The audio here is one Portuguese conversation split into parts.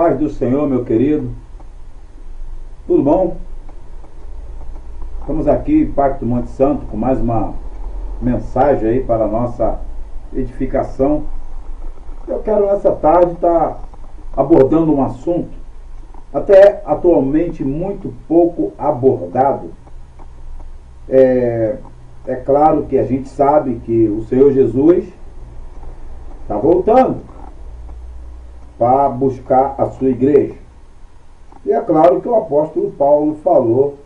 paz do Senhor, meu querido. Tudo bom? Estamos aqui, Pacto Monte Santo, com mais uma mensagem aí para a nossa edificação. Eu quero nessa tarde estar abordando um assunto até atualmente muito pouco abordado. É claro que a gente sabe que o Senhor Jesus está voltando para buscar a sua igreja. E é claro que o apóstolo Paulo falou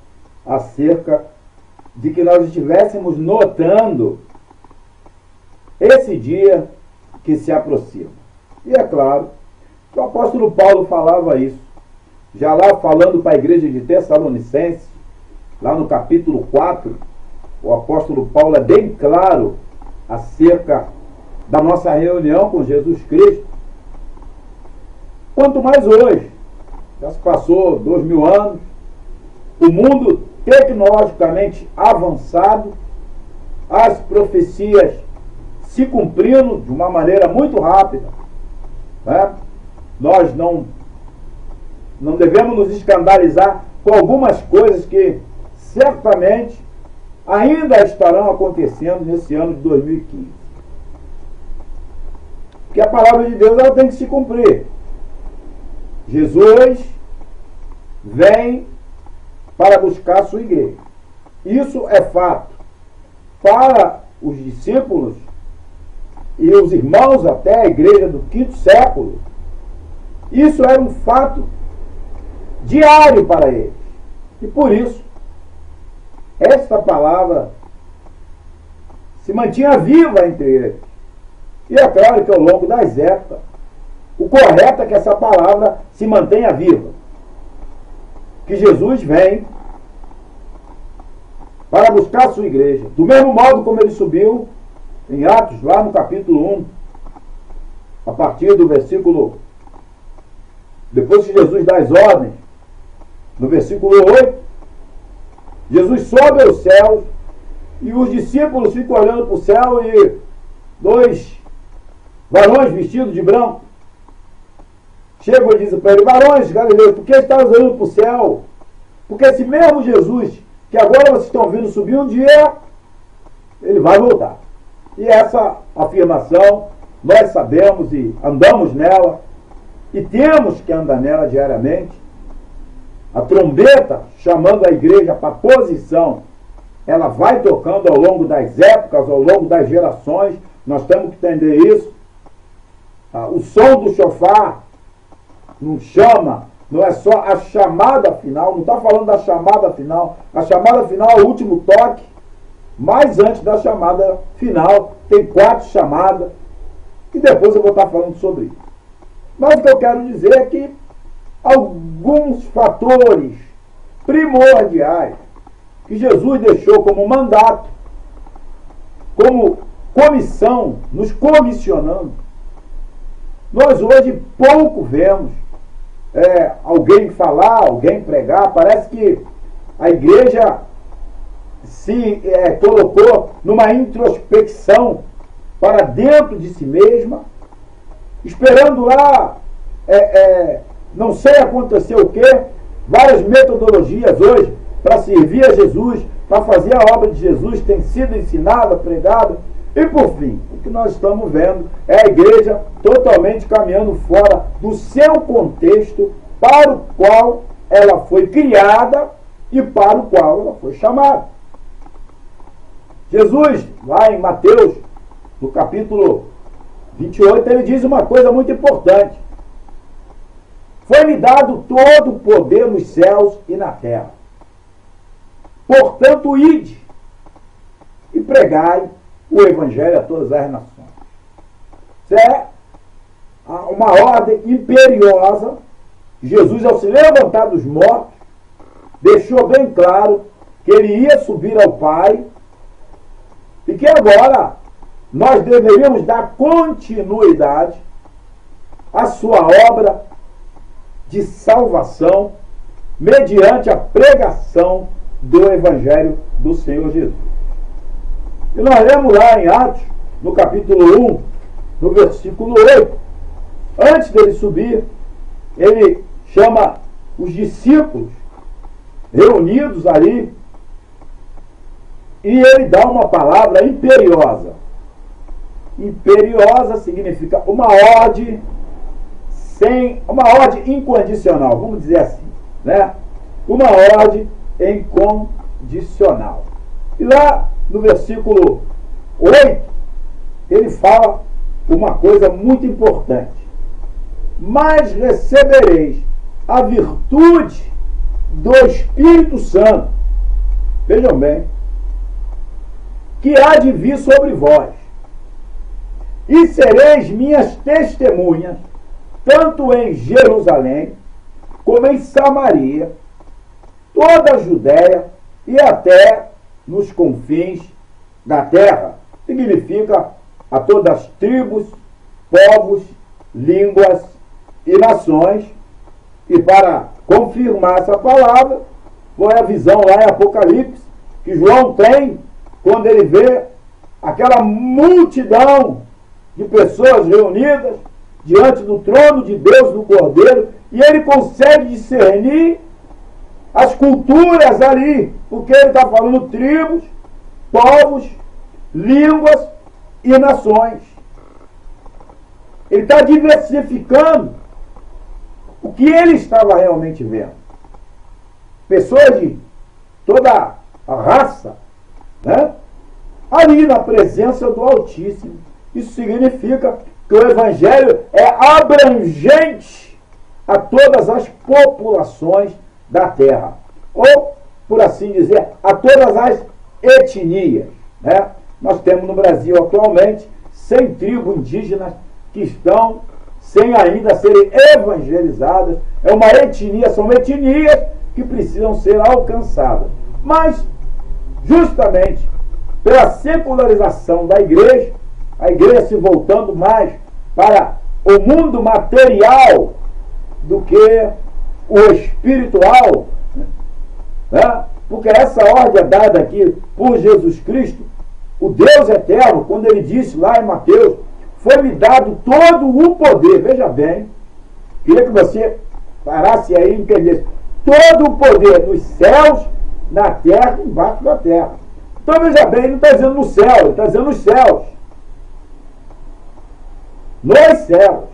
acerca de que nós estivéssemos notando esse dia que se aproxima. E é claro que o apóstolo Paulo falava isso, já lá falando para a igreja de Tessalonicenses, lá no capítulo 4, o apóstolo Paulo é bem claro acerca da nossa reunião com Jesus Cristo. Quanto mais hoje, já se passou 2000 anos, o mundo tecnologicamente avançado, as profecias se cumprindo de uma maneira muito rápida, né? Nós não devemos nos escandalizar com algumas coisas que certamente ainda estarão acontecendo nesse ano de 2015. Porque a palavra de Deus ela tem que se cumprir. Jesus vem para buscar a sua igreja. Isso é fato. Para os discípulos e os irmãos até a igreja do quinto século, isso era um fato diário para eles. E por isso, esta palavra se mantinha viva entre eles. E é claro que ao longo das épocas, o correto é que essa palavra se mantenha viva. Que Jesus vem para buscar a sua igreja. Do mesmo modo como ele subiu em Atos, lá no capítulo 1, a partir do versículo, depois que Jesus dá as ordens, no versículo 8, Jesus sobe aos céus e os discípulos ficam olhando para o céu e dois varões vestidos de branco chegam e dizem para ele: varões galileus, por que estás olhando para o céu? Porque esse mesmo Jesus que agora vocês estão vendo subir, um dia ele vai voltar. E essa afirmação nós sabemos e andamos nela e temos que andar nela diariamente. A trombeta chamando a igreja para posição, ela vai tocando ao longo das épocas, ao longo das gerações. Nós temos que entender isso. O som do shofar não chama, não é só a chamada final, não está falando da chamada final. A chamada final é o último toque, mas antes da chamada final tem 4 chamadas, que depois eu vou estar falando sobre isso. Mas o que eu quero dizer é que alguns fatores primordiais que Jesus deixou como mandato, como comissão, nos comissionando, nós hoje pouco vemos alguém falar, alguém pregar. Parece que a igreja se colocou numa introspecção para dentro de si mesma, esperando lá, não sei acontecer o que, várias metodologias hoje para servir a Jesus, para fazer a obra de Jesus tem sido ensinada, pregada. E por fim, o que nós estamos vendo é a igreja totalmente caminhando fora do seu contexto para o qual ela foi criada e para o qual ela foi chamada. Jesus, lá em Mateus, no capítulo 28, ele diz uma coisa muito importante: foi-me dado todo o poder nos céus e na terra. Portanto, ide e pregai o evangelho a todas as nações. Isso é uma ordem imperiosa. Jesus, ao se levantar dos mortos, deixou bem claro que ele ia subir ao Pai e que agora nós deveríamos dar continuidade à sua obra de salvação mediante a pregação do Evangelho do Senhor Jesus. E nós lemos lá em Atos, no capítulo 1, no versículo 8, antes dele subir, ele chama os discípulos reunidos ali e ele dá uma palavra imperiosa. Imperiosa significa uma ordem incondicional, vamos dizer assim, né? Uma ordem incondicional. E lá no versículo 8, ele fala uma coisa muito importante. Mas recebereis a virtude do Espírito Santo, vejam bem, que há de vir sobre vós, e sereis minhas testemunhas, tanto em Jerusalém, como em Samaria, toda a Judéia e até nos confins da terra. Significa a todas as tribos, povos, línguas e nações. E para confirmar essa palavra, foi a visão lá em Apocalipse, que João tem, quando ele vê aquela multidão de pessoas reunidas diante do trono de Deus, do Cordeiro, e ele consegue discernir as culturas ali, porque ele está falando tribos, povos, línguas e nações. Ele está diversificando o que ele estava realmente vendo. Pessoas de toda a raça, né? Ali na presença do Altíssimo. Isso significa que o Evangelho é abrangente a todas as populações da terra. Ou, por assim dizer, a todas as etnias, né? Nós temos no Brasil atualmente 100 tribos indígenas que estão sem ainda serem evangelizadas. É uma etnia, são etnias que precisam ser alcançadas. Mas, justamente pela secularização da igreja, a igreja se voltando mais para o mundo material do que o espiritual, né? Porque essa ordem é dada aqui por Jesus Cristo, o Deus eterno, quando ele disse lá em Mateus, foi-me dado todo o poder. Veja bem, queria que você parasse aí e entendesse, todo o poder nos céus, na terra e embaixo da terra. Então veja bem, ele não está dizendo no céu, ele está dizendo nos céus. Nos céus,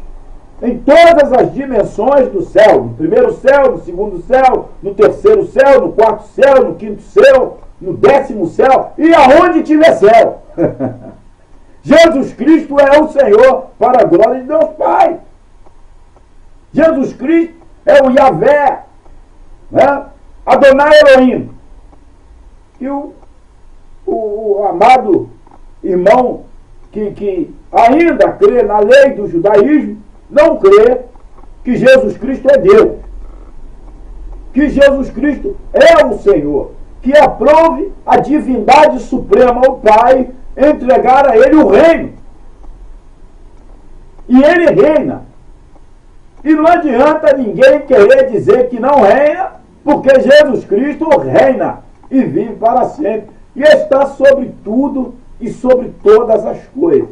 em todas as dimensões do céu, no primeiro céu, no segundo céu, no terceiro céu, no quarto céu, no quinto céu, no 10º céu, e aonde tiver céu. Jesus Cristo é o Senhor para a glória de Deus Pai. Jesus Cristo é o Yahvé, né? Adonai Elohim. E o amado irmão que ainda crê na lei do judaísmo, não crê que Jesus Cristo é Deus, que Jesus Cristo é o Senhor, que aprove a divindade suprema ao Pai entregar a Ele o reino. E Ele reina. E não adianta ninguém querer dizer que não reina, porque Jesus Cristo reina e vive para sempre. E está sobre tudo e sobre todas as coisas.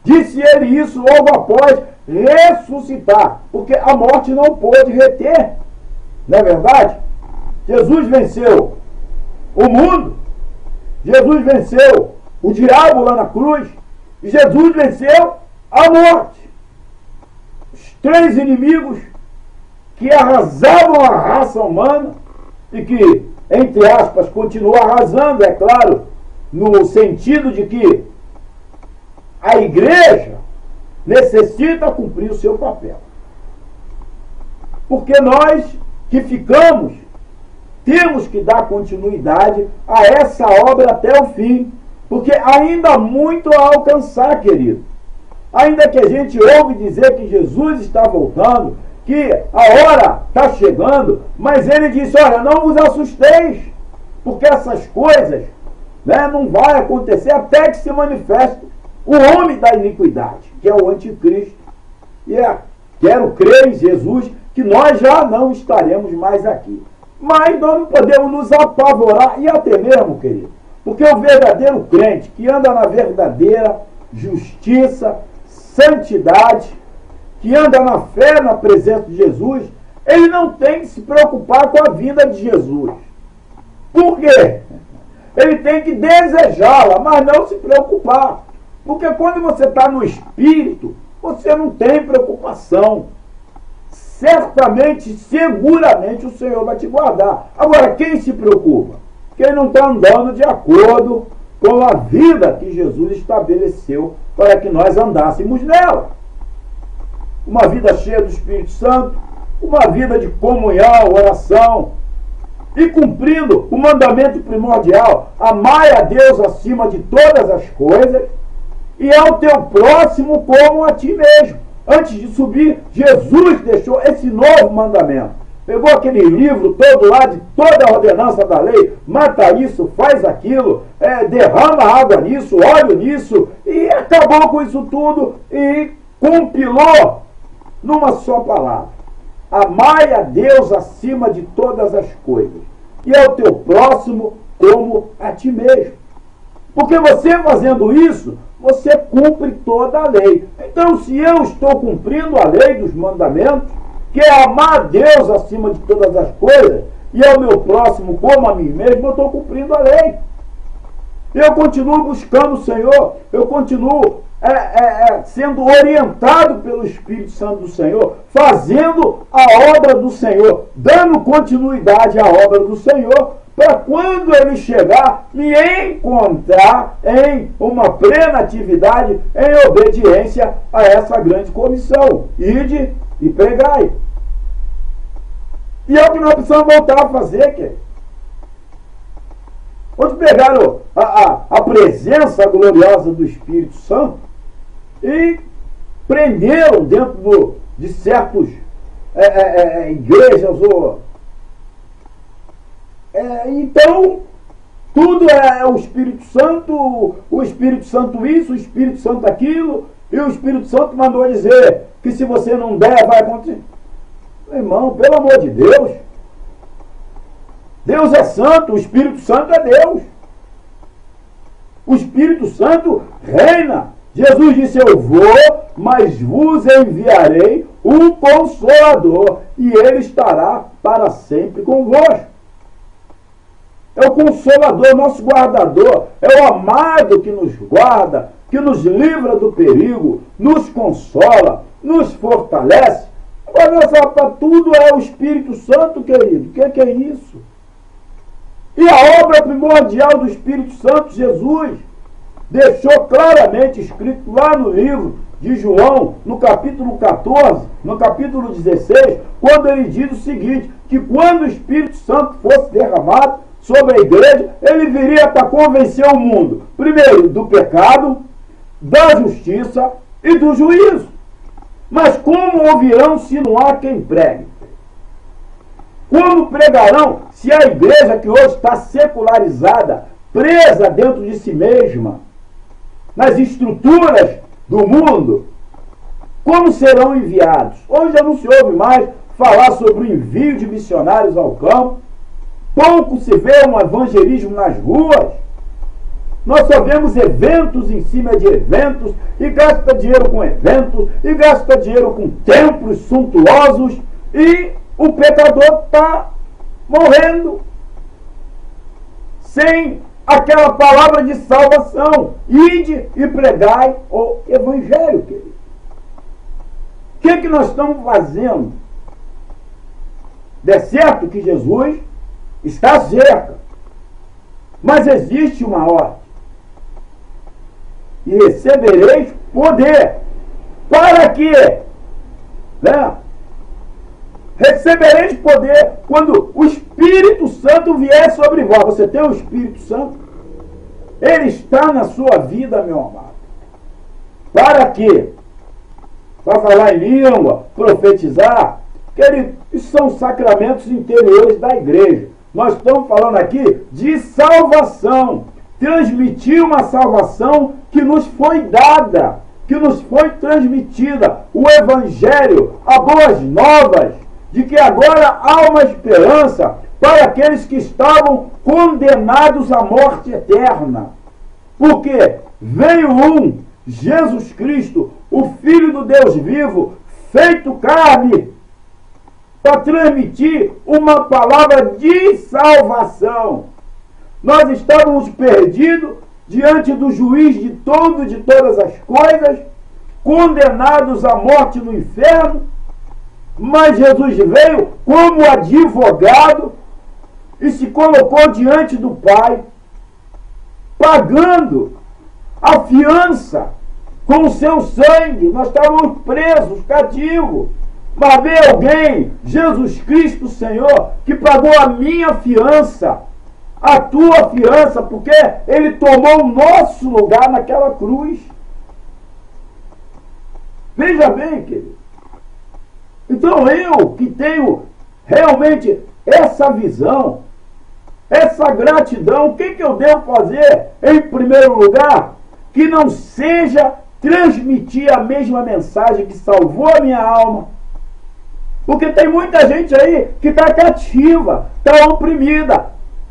Disse ele isso logo após ressuscitar, porque a morte não pôde reter. Não é verdade? Jesus venceu o mundo, Jesus venceu o diabo lá na cruz, e Jesus venceu a morte. Os 3 inimigos que arrasavam a raça humana e que, entre aspas, continuam arrasando, é claro, no sentido de que a igreja necessita cumprir o seu papel. Porque nós que ficamos, temos que dar continuidade a essa obra até o fim. Porque ainda há muito a alcançar, querido. Ainda que a gente ouve dizer que Jesus está voltando, que a hora está chegando, mas ele disse, olha, não vos assusteis, porque essas coisas, né, não vai acontecer até que se manifeste o homem da iniquidade, que é o anticristo. E quero crer em Jesus, que nós já não estaremos mais aqui. Mas nós não podemos nos apavorar, e até mesmo, querido, porque o verdadeiro crente, que anda na verdadeira justiça, santidade, que anda na fé, na presença de Jesus, ele não tem que se preocupar com a vida de Jesus. Por quê? Ele tem que desejá-la, mas não se preocupar. Porque quando você está no Espírito, você não tem preocupação. Certamente, seguramente, o Senhor vai te guardar. Agora, quem se preocupa? Quem não está andando de acordo com a vida que Jesus estabeleceu para que nós andássemos nela. Uma vida cheia do Espírito Santo, uma vida de comunhão, oração, e cumprindo o mandamento primordial: amai a Deus acima de todas as coisas e ao teu próximo como a ti mesmo. Antes de subir, Jesus deixou esse novo mandamento. Pegou aquele livro todo lá de toda a ordenança da lei, mata isso, faz aquilo, derrama água nisso, óleo nisso, e acabou com isso tudo e compilou numa só palavra: amai a Deus acima de todas as coisas e ao teu próximo como a ti mesmo. Porque você fazendo isso, você cumpre toda a lei. Então, se eu estou cumprindo a lei dos mandamentos, que é amar a Deus acima de todas as coisas e ao meu próximo como a mim mesmo, eu estou cumprindo a lei. Eu continuo buscando o Senhor, eu continuo sendo orientado pelo Espírito Santo do Senhor, fazendo a obra do Senhor, dando continuidade à obra do Senhor, para quando ele chegar, me encontrar em uma plena atividade, em obediência a essa grande comissão: ide e pregai. E é o que nós precisamos voltar a fazer, querido. Onde pegaram a presença gloriosa do Espírito Santo e prenderam dentro de certas igrejas. Então, tudo é o Espírito Santo isso, o Espírito Santo aquilo, e o Espírito Santo mandou dizer que se você não der, vai acontecer. Meu irmão, pelo amor de Deus, Deus é santo, o Espírito Santo é Deus. O Espírito Santo reina. Jesus disse: eu vou, mas vos enviarei um Consolador, e ele estará para sempre convosco. É o Consolador, nosso guardador, é o amado que nos guarda, que nos livra do perigo, nos consola, nos fortalece. Agora, para tudo é o Espírito Santo, querido. O que é isso? E a obra primordial do Espírito Santo, Jesus deixou claramente escrito lá no livro de João, no capítulo 14, no capítulo 16, quando ele diz o seguinte: que quando o Espírito Santo fosse derramado sobre a igreja, ele viria para convencer o mundo, primeiro, do pecado, da justiça e do juízo. Mas como ouvirão se não há quem pregue? Como pregarão se a igreja que hoje está secularizada, presa dentro de si mesma, nas estruturas do mundo? Como serão enviados? Hoje já não se ouve mais falar sobre o envio de missionários ao campo. Pouco se vê um evangelismo nas ruas. Nós só vemos eventos em cima de eventos, e gasta dinheiro com eventos, e gasta dinheiro com templos suntuosos, e o pecador está morrendo sem aquela palavra de salvação: ide e pregai o Evangelho, querido. O que nós estamos fazendo? É certo que Jesus está cerca, mas existe uma ordem: e recebereis poder. Para quê? Recebereis poder quando o Espírito Santo vier sobre vós. Você tem o Espírito Santo? Ele está na sua vida, meu amado. Para quê? Para falar em língua, profetizar? Querido, isso são sacramentos interiores da igreja. Nós estamos falando aqui de salvação. Transmitir uma salvação que nos foi dada, que nos foi transmitida. O Evangelho, as boas novas, de que agora há uma esperança para aqueles que estavam condenados à morte eterna. Porque veio Jesus Cristo, o Filho do Deus vivo, feito carne para transmitir uma palavra de salvação. Nós estávamos perdidos diante do juiz de todas as coisas, condenados à morte no inferno, mas Jesus veio como advogado e se colocou diante do Pai, pagando a fiança com o seu sangue. Nós estávamos presos, cativos. Mas veio alguém, Jesus Cristo, Senhor, que pagou a minha fiança, a tua fiança, porque Ele tomou o nosso lugar naquela cruz. Veja bem, querido. Então eu que tenho realmente essa visão, essa gratidão, o que eu devo fazer? Em primeiro lugar, que não seja transmitir a mesma mensagem que salvou a minha alma. Porque tem muita gente aí que está cativa, está oprimida.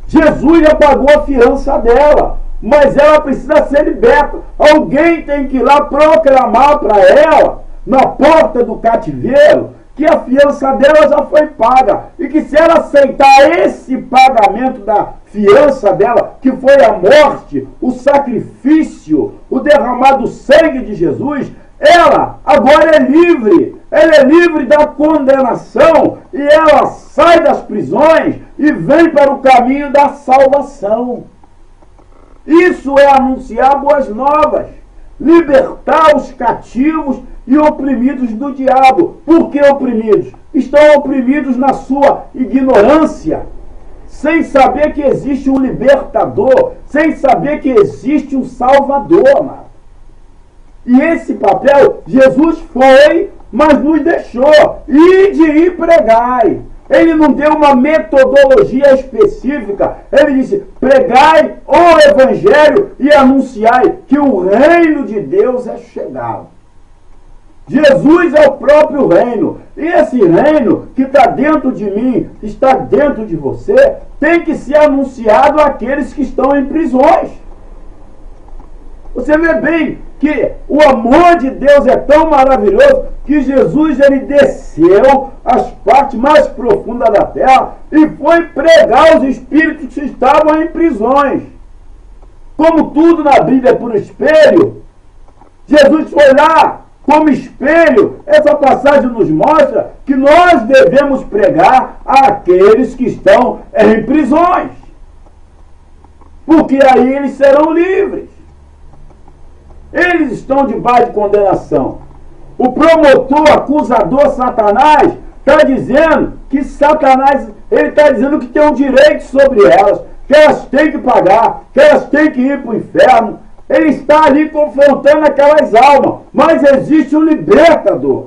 Jesus já pagou a fiança dela, mas ela precisa ser liberta. Alguém tem que ir lá proclamar para ela, na porta do cativeiro, que a fiança dela já foi paga. E que se ela aceitar esse pagamento da fiança dela, que foi a morte, o sacrifício, o derramado sangue de Jesus, ela agora é livre. Ela é livre da condenação e ela sai das prisões e vem para o caminho da salvação. Isso é anunciar boas novas, libertar os cativos e oprimidos do diabo. Por que oprimidos? Estão oprimidos na sua ignorância, sem saber que existe um libertador, sem saber que existe um salvador, amado. E esse papel Jesus foi, mas nos deixou. Ide e pregai. Ele não deu uma metodologia específica. Ele disse: pregai o evangelho e anunciai que o reino de Deus é chegado. Jesus é o próprio reino. E esse reino que está dentro de mim, está dentro de você, tem que ser anunciado àqueles que estão em prisões. Você vê bem que o amor de Deus é tão maravilhoso que Jesus ele desceu às partes mais profundas da terra e foi pregar aos espíritos que estavam em prisões. Como tudo na Bíblia é por espelho, Jesus foi lá como espelho. Essa passagem nos mostra que nós devemos pregar àqueles que estão em prisões, porque aí eles serão livres. Eles estão debaixo de condenação. O promotor, acusador, Satanás, está dizendo que Satanás, ele está dizendo que tem um direito sobre elas, que elas têm que pagar, que elas têm que ir para o inferno. Ele está ali confrontando aquelas almas, mas existe um libertador.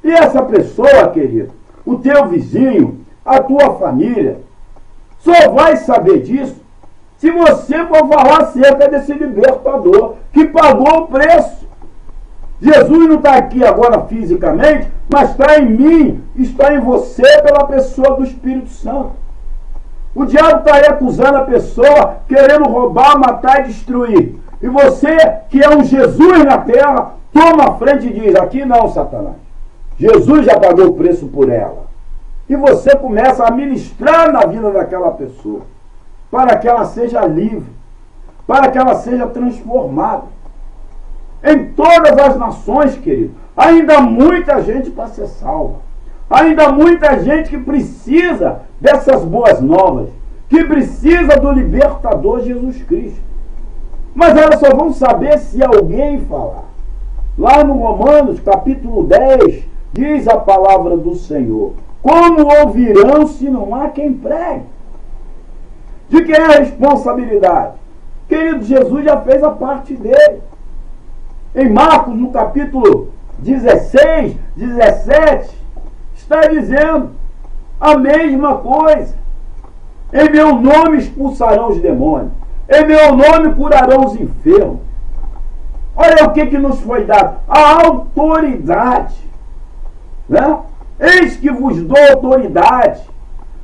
E essa pessoa, querido, o teu vizinho, a tua família, só vai saber disso se você for falar acerca desse libertador que pagou o preço. Jesus não está aqui agora fisicamente, mas está em mim, está em você pela pessoa do Espírito Santo. O diabo está aí acusando a pessoa, querendo roubar, matar e destruir. E você, que é um Jesus na terra, toma a frente e diz: aqui não, Satanás. Jesus já pagou o preço por ela. E você começa a ministrar na vida daquela pessoa, para que ela seja livre, para que ela seja transformada. Em todas as nações, querido, ainda há muita gente para ser salva. Ainda há muita gente que precisa dessas boas novas, que precisa do libertador Jesus Cristo. Mas elas só vão saber se alguém falar. Lá no Romanos, capítulo 10, diz a palavra do Senhor: como ouvirão se não há quem pregue? De quem é a responsabilidade? Querido, Jesus já fez a parte dele. Em Marcos, no capítulo 16, 17, está dizendo a mesma coisa. Em meu nome expulsarão os demônios. Em meu nome curarão os enfermos. Olha o que nos foi dado. A autoridade. Né? Eis que vos dou autoridade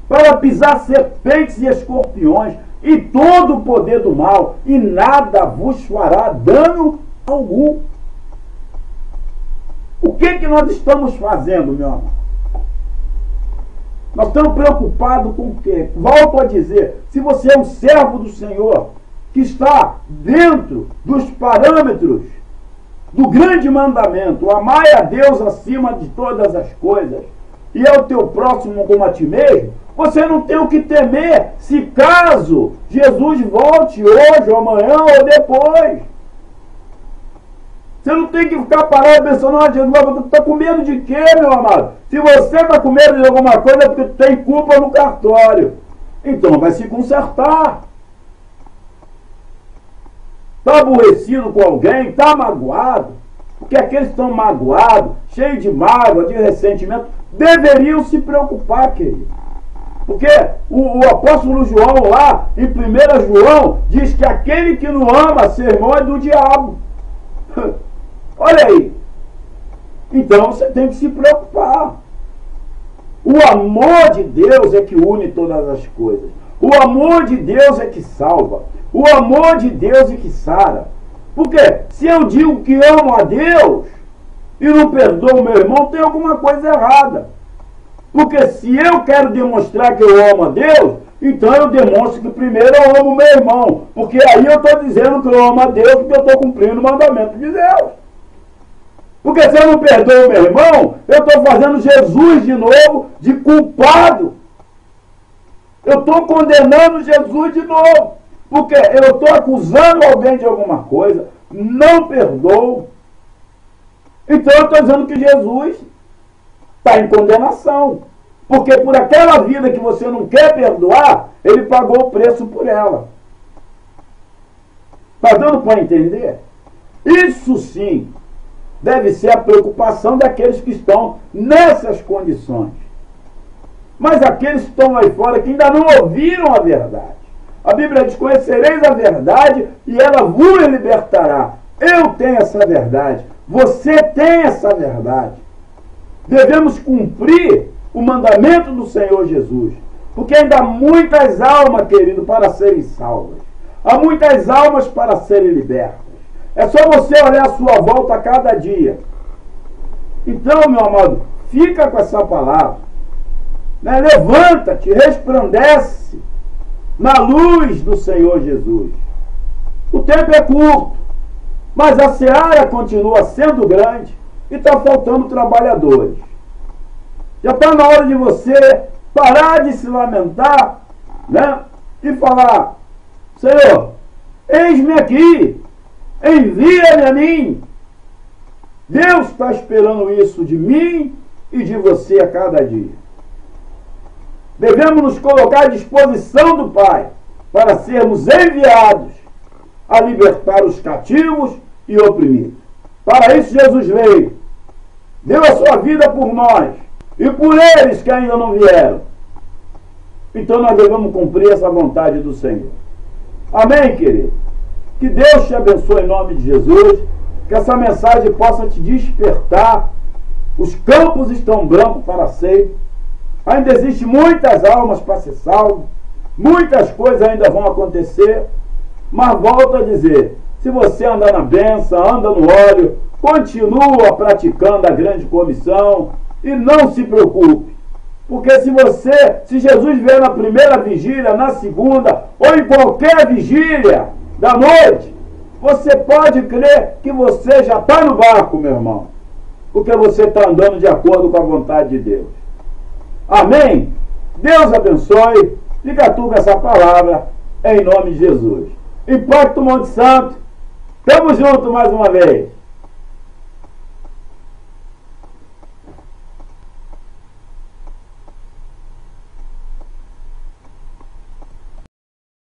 para pisar serpentes e escorpiões e todo o poder do mal, e nada vos fará dano algum. O que nós estamos fazendo, meu amado? Nós estamos preocupados com o quê? Volto a dizer, se você é um servo do Senhor, que está dentro dos parâmetros do grande mandamento, amai a Deus acima de todas as coisas, e é o teu próximo como a ti mesmo, você não tem o que temer se caso Jesus volte hoje, ou amanhã, ou depois. Você não tem que ficar parado pensando, Jesus está com medo de quê, meu amado? Se você está com medo de alguma coisa, é porque tem culpa no cartório. Então vai se consertar. Está aborrecido com alguém, está magoado, porque aqueles que estão magoados, cheios de mágoa, de ressentimento, deveriam se preocupar, querido. Porque o apóstolo João lá, em 1 João, diz que aquele que não ama seu irmão é do diabo. Olha aí. Então você tem que se preocupar. O amor de Deus é que une todas as coisas. O amor de Deus é que salva. O amor de Deus é que sara. Porque se eu digo que amo a Deus e não perdoo meu irmão, tem alguma coisa errada. Porque se eu quero demonstrar que eu amo a Deus, então eu demonstro que primeiro eu amo meu irmão. Porque aí eu estou dizendo que eu amo a Deus, porque eu estou cumprindo o mandamento de Deus. Porque se eu não perdoo meu irmão, eu estou fazendo Jesus de novo de culpado. Eu estou condenando Jesus de novo. Porque eu estou acusando alguém de alguma coisa, não perdoo. Então eu estou dizendo que Jesus está em condenação. Porque por aquela vida que você não quer perdoar, ele pagou o preço por ela. Está dando para entender? Isso sim deve ser a preocupação daqueles que estão nessas condições. Mas aqueles que estão aí fora, que ainda não ouviram a verdade. A Bíblia diz, conhecereis a verdade e ela vos libertará. Eu tenho essa verdade. Você tem essa verdade. Devemos cumprir o mandamento do Senhor Jesus. Porque ainda há muitas almas, querido, para serem salvas. Há muitas almas para serem libertas. É só você olhar a sua volta a cada dia. Então, meu amado, fica com essa palavra. Né? Levanta-te, resplandece na luz do Senhor Jesus. O tempo é curto, mas a seara continua sendo grande e está faltando trabalhadores. Já está na hora de você parar de se lamentar, né? E falar, Senhor, eis-me aqui, envia-me a mim. Deus está esperando isso de mim e de você a cada dia. Devemos nos colocar à disposição do Pai para sermos enviados a libertar os cativos e oprimidos. Para isso Jesus veio, deu a sua vida por nós e por eles que ainda não vieram. Então nós devemos cumprir essa vontade do Senhor. Amém, querido? Que Deus te abençoe em nome de Jesus, que essa mensagem possa te despertar. Os campos estão brancos para sempre. Ainda existem muitas almas para ser salvas, muitas coisas ainda vão acontecer, mas volto a dizer, se você anda na bênção, anda no óleo, continua praticando a grande comissão e não se preocupe, porque se Jesus vier na primeira vigília, na segunda, ou em qualquer vigília da noite, você pode crer que você já está no barco, meu irmão, porque você está andando de acordo com a vontade de Deus. Amém? Deus abençoe. Fica tu com essa palavra, em nome de Jesus. Impacto Monte Santo. Tamo junto mais uma vez.